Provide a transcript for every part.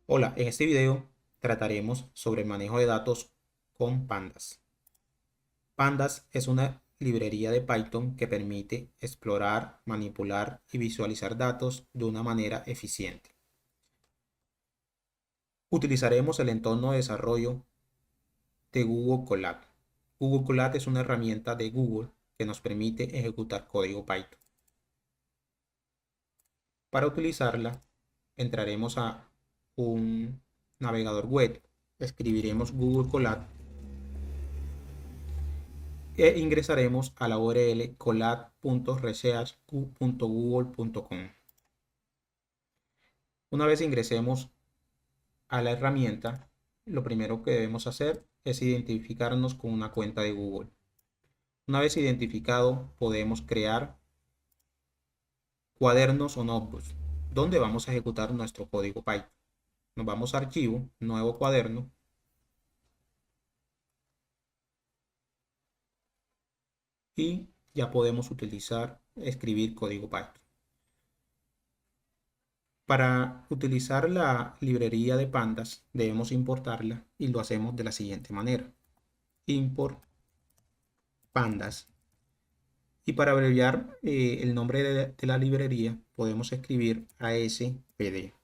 Hola, en este video trataremos sobre el manejo de datos con Pandas. Pandas es una librería de Python que permite explorar, manipular y visualizar datos de una manera eficiente. Utilizaremos el entorno de desarrollo de Google Colab. Google Colab es una herramienta de Google que nos permite ejecutar código Python. Para utilizarla, entraremos a un navegador web, escribiremos Google Colab e ingresaremos a la URL colab.research.google.com. Una vez ingresemos a la herramienta, lo primero que debemos hacer es identificarnos con una cuenta de Google. Una vez identificado, podemos crear cuadernos o notebooks, donde vamos a ejecutar nuestro código Python. Nos vamos a archivo, nuevo cuaderno, y ya podemos escribir código Python. Para utilizar la librería de pandas debemos importarla y lo hacemos de la siguiente manera. Import pandas. Y para abreviar el nombre de la librería podemos escribir ASPD.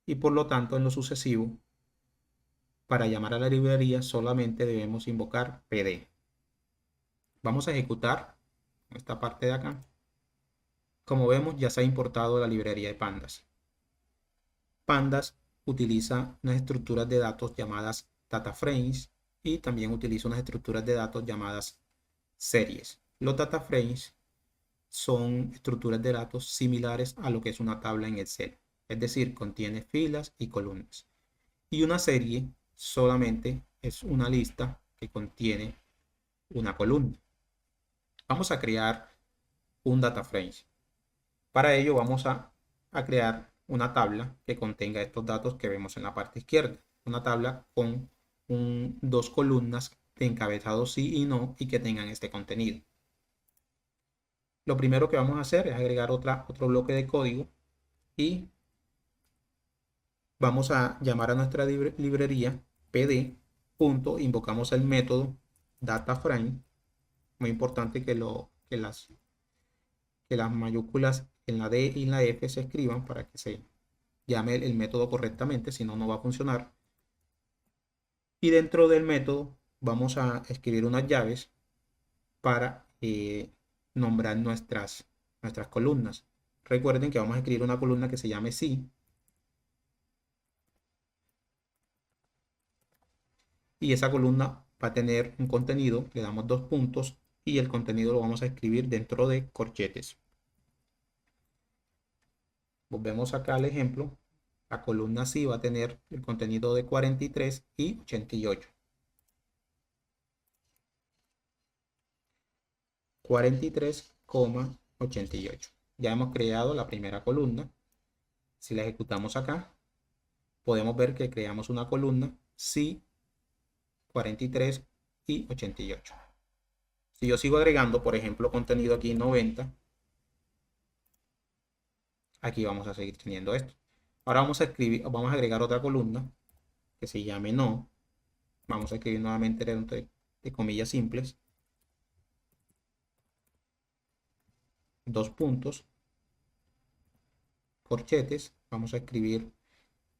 Y por lo tanto en lo sucesivo, para llamar a la librería solamente debemos invocar PD. Vamos a ejecutar esta parte de acá. Como vemos ya se ha importado la librería de pandas. Pandas utiliza unas estructuras de datos llamadas data frames y también utiliza unas estructuras de datos llamadas series. Los data frames son estructuras de datos similares a lo que es una tabla en Excel, es decir, contiene filas y columnas. Y una serie solamente es una lista que contiene una columna. Vamos a crear un data frame. Para ello vamos a crear una tabla que contenga estos datos que vemos en la parte izquierda. Una tabla con dos columnas de encabezado sí y no y que tengan este contenido. Lo primero que vamos a hacer es agregar otro bloque de código y vamos a llamar a nuestra librería pd. Invocamos el método DataFrame. Muy importante que las mayúsculas en la D y en la F se escriban para que se llame el método correctamente, si no, no va a funcionar. Y dentro del método vamos a escribir unas llaves para nombrar nuestras columnas. Recuerden que vamos a escribir una columna que se llame sí. Y esa columna va a tener un contenido, le damos 2 puntos y el contenido lo vamos a escribir dentro de corchetes. Volvemos acá al ejemplo. La columna sí va a tener el contenido de 43 y 88. 43,88. Ya hemos creado la primera columna. Si la ejecutamos acá, podemos ver que creamos una columna sí, 43 y 88. Si yo sigo agregando, por ejemplo, contenido aquí 90, aquí vamos a seguir teniendo esto. Ahora vamos a agregar otra columna que se llame no. Vamos a escribir nuevamente entre de comillas simples, 2 puntos, corchetes. Vamos a escribir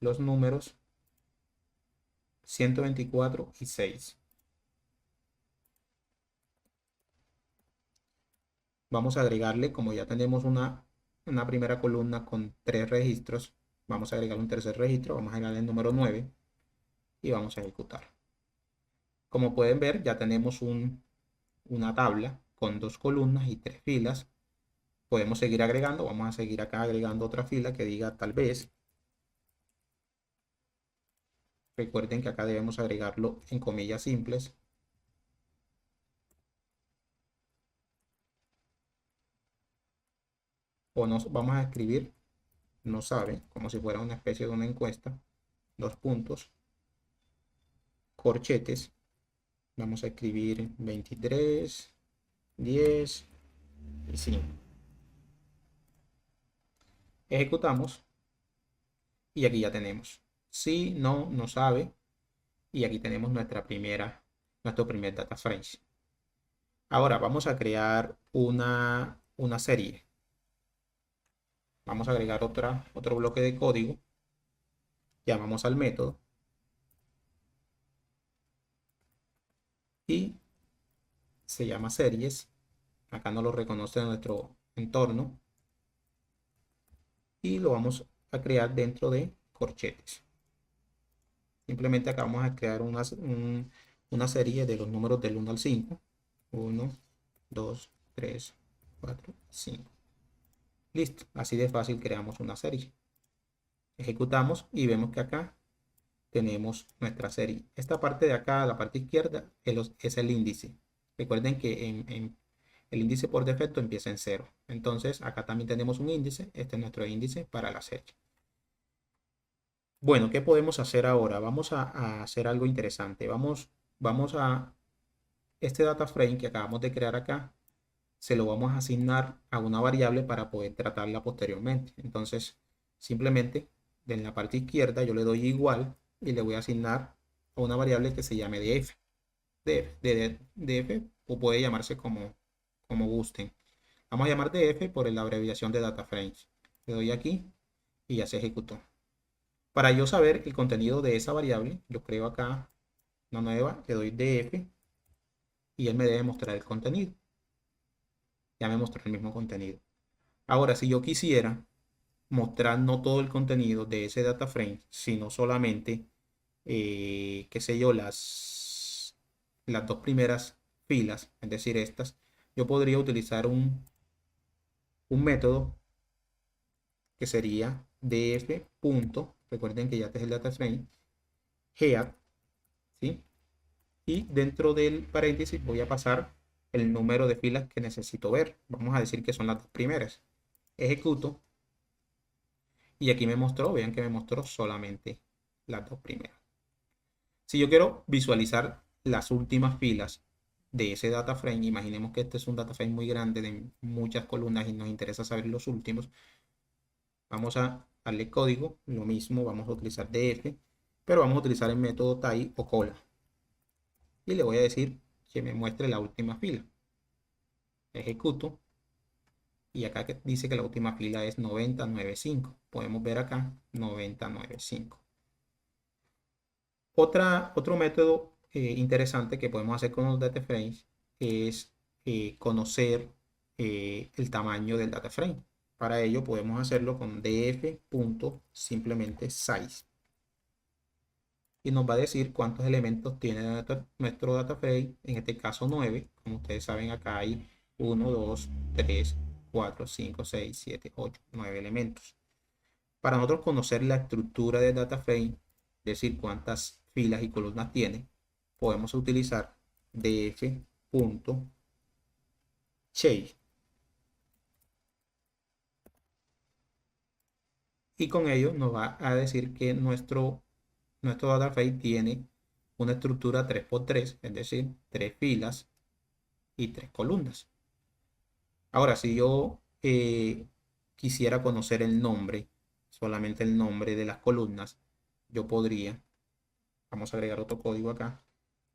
los números 124 y 6. Vamos a agregarle, como ya tenemos una primera columna con 3 registros, vamos a agregar un tercer registro, vamos a agregar el número 9 y vamos a ejecutar. Como pueden ver, ya tenemos una tabla con 2 columnas y 3 filas. Podemos seguir agregando, vamos a seguir acá agregando otra fila que diga tal vez. Recuerden que acá debemos agregarlo en comillas simples. O nos vamos a escribir no sabe, como si fuera una especie de una encuesta. 2 puntos, corchetes. Vamos a escribir 23, 10 y 5. Ejecutamos y aquí ya tenemos sí, no, no sabe. Y aquí tenemos nuestro primer data frame. Ahora vamos a crear una serie. Vamos a agregar otro bloque de código. Llamamos al método y se llama series. Acá no lo reconoce en nuestro entorno y lo vamos a crear dentro de corchetes. Simplemente acá vamos a crear una serie de los números del 1 al 5. 1, 2, 3, 4, 5. Listo, así de fácil creamos una serie. Ejecutamos y vemos que acá tenemos nuestra serie. Esta parte de acá, la parte izquierda, es el índice. Recuerden que el índice por defecto empieza en 0. Entonces acá también tenemos un índice. Este es nuestro índice para la serie. Bueno, ¿qué podemos hacer ahora? Vamos a hacer algo interesante. Vamos a este data frame que acabamos de crear acá, se lo vamos a asignar a una variable para poder tratarla posteriormente. Entonces, simplemente en la parte izquierda yo le doy igual y le voy a asignar a una variable que se llame df. df o puede llamarse como gusten. Vamos a llamar df por la abreviación de data frames. Le doy aquí y ya se ejecutó. Para yo saber el contenido de esa variable, yo creo acá una nueva, le doy df y él me debe mostrar el contenido. Ya me mostró el mismo contenido. Ahora, si yo quisiera mostrar no todo el contenido de ese data frame, sino solamente, qué sé yo, las dos primeras filas, es decir, estas, yo podría utilizar un método que sería df. Recuerden que ya este es el data frame, head, ¿sí? Y dentro del paréntesis voy a pasar el número de filas que necesito ver. Vamos a decir que son las dos primeras. Ejecuto y aquí me mostró, vean que me mostró solamente las dos primeras. Si yo quiero visualizar las últimas filas de ese data frame, imaginemos que este es un data frame muy grande de muchas columnas y nos interesa saber los últimos. Vamos a darle código, lo mismo, vamos a utilizar df, pero vamos a utilizar el método tie o cola. Y le voy a decir que me muestre la última fila. Ejecuto. Y acá dice que la última fila es 9095. Podemos ver acá 9095. Otro método interesante que podemos hacer con los data frames es conocer el tamaño del data frame. Para ello podemos hacerlo con df. Simplemente size. Y nos va a decir cuántos elementos tiene nuestro data frame, en este caso 9. Como ustedes saben, acá hay 1, 2, 3, 4, 5, 6, 7, 8, 9 elementos. Para nosotros conocer la estructura del data frame, es decir, cuántas filas y columnas tiene, podemos utilizar df.shape. Y con ello nos va a decir que nuestro data frame tiene una estructura 3x3, es decir, 3 filas y 3 columnas. Ahora, si yo quisiera conocer el nombre, solamente el nombre de las columnas, yo podría, vamos a agregar otro código acá,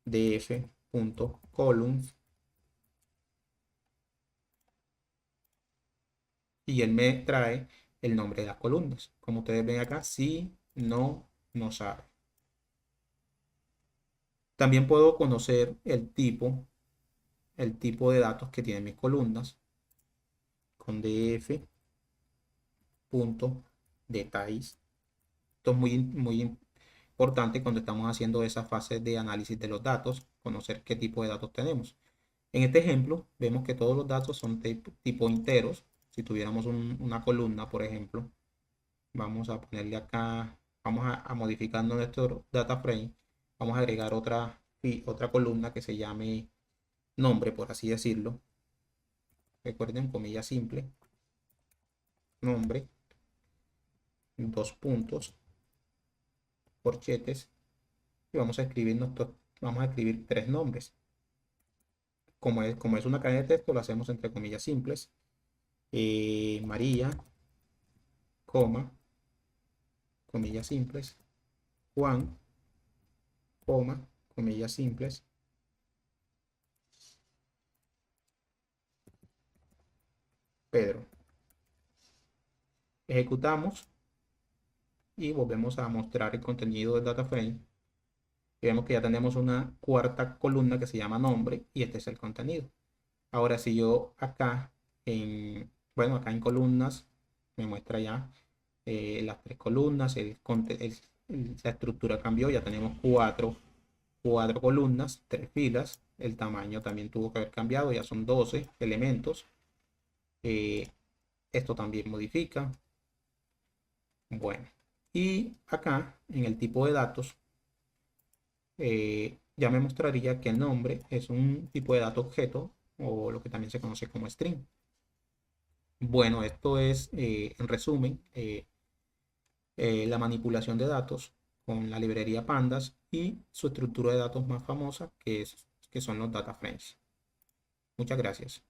df.columns, y él me trae el nombre de las columnas. Como ustedes ven acá, sí, no, no sabe. También puedo conocer el tipo de datos que tienen mis columnas con df.detalles. Esto es muy importante cuando estamos haciendo esa fase de análisis de los datos, conocer qué tipo de datos tenemos. En este ejemplo, vemos que todos los datos son tipo enteros. Si tuviéramos una columna, por ejemplo, vamos a ponerle acá, vamos a modificar nuestro data frame, vamos a agregar otra columna que se llame nombre, por así decirlo. Recuerden, comilla simple, nombre, dos puntos, corchetes, y vamos a escribir tres nombres. Como es una cadena de texto, lo hacemos entre comillas simples. María, coma, comillas simples, Juan, coma, comillas simples, Pedro. Ejecutamos y volvemos a mostrar el contenido del data frame. Y vemos que ya tenemos una cuarta columna que se llama nombre y este es el contenido. Ahora si yo acá bueno, acá en columnas me muestra ya las tres columnas, la estructura cambió, ya tenemos cuatro columnas, tres filas, el tamaño también tuvo que haber cambiado, ya son 12 elementos. Esto también modifica. Bueno, y acá en el tipo de datos ya me mostraría que el nombre es un tipo de dato objeto o lo que también se conoce como string. Bueno, esto es en resumen la manipulación de datos con la librería Pandas y su estructura de datos más famosa que son los data frames. Muchas gracias.